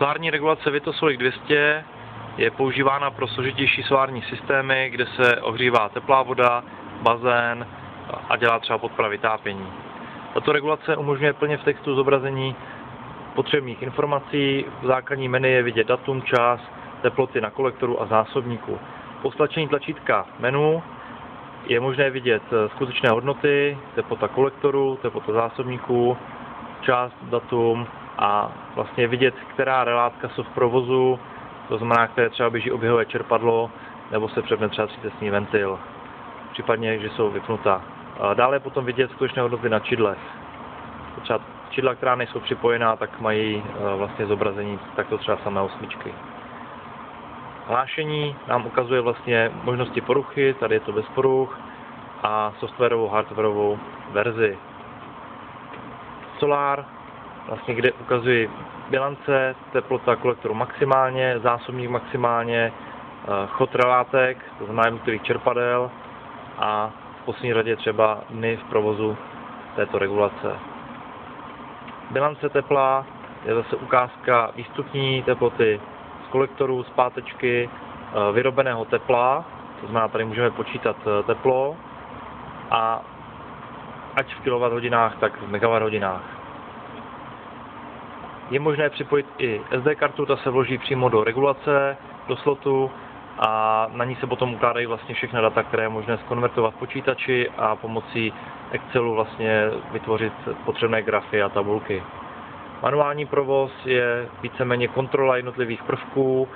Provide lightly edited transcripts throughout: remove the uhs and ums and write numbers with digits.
Solární regulace Vitosolik 200 je používána pro složitější solární systémy, kde se ohřívá teplá voda, bazén a dělá třeba podpora vytápění. Tato regulace umožňuje plně v textu zobrazení potřebných informací. V základní menu je vidět datum, čas, teploty na kolektoru a zásobníku. Po stlačení tlačítka menu je možné vidět skutečné hodnoty, teplota kolektoru, teplota zásobníků, čas, datum a vlastně vidět, která relátka jsou v provozu, to znamená, které třeba běží oběhové čerpadlo nebo se přepne třeba třicestní ventil, případně, že jsou vypnuta. Dále je potom vidět skutečné hodnoty na čidlech. Třeba čidla, která nejsou připojená, tak mají vlastně zobrazení takto třeba samé osmičky. Hlášení nám ukazuje vlastně možnosti poruchy, tady je to bez poruch, a softwarovou, hardwarovou verzi. Solar, vlastně kde ukazuje bilance, teplota kolektoru maximálně, zásobník maximálně, chod relátek, to znamená jednotlivých čerpadel a v poslední řadě třeba dny v provozu této regulace. Bilance tepla je zase ukázka výstupní teploty z kolektoru, z pátečky, vyrobeného tepla, to znamená, tady můžeme počítat teplo, a ať v kWh, tak v MWh. Je možné připojit i SD kartu, ta se vloží přímo do regulace, do slotu a na ní se potom ukládají vlastně všechna data, které je možné zkonvertovat v počítači a pomocí Excelu vlastně vytvořit potřebné grafy a tabulky. Manuální provoz je víceméně kontrola jednotlivých prvků,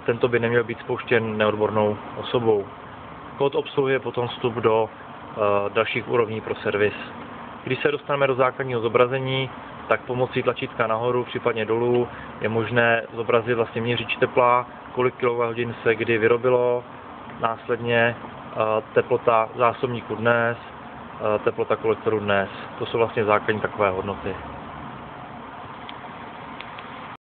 tento by neměl být spouštěn neodbornou osobou. Kód obsluhuje potom vstup do dalších úrovní pro servis. Když se dostaneme do základního zobrazení, tak pomocí tlačítka nahoru, případně dolů, je možné zobrazit vlastně měřič tepla, kolik kWh se kdy vyrobilo, následně teplota zásobníku dnes, teplota kolektoru dnes. To jsou vlastně základní takové hodnoty.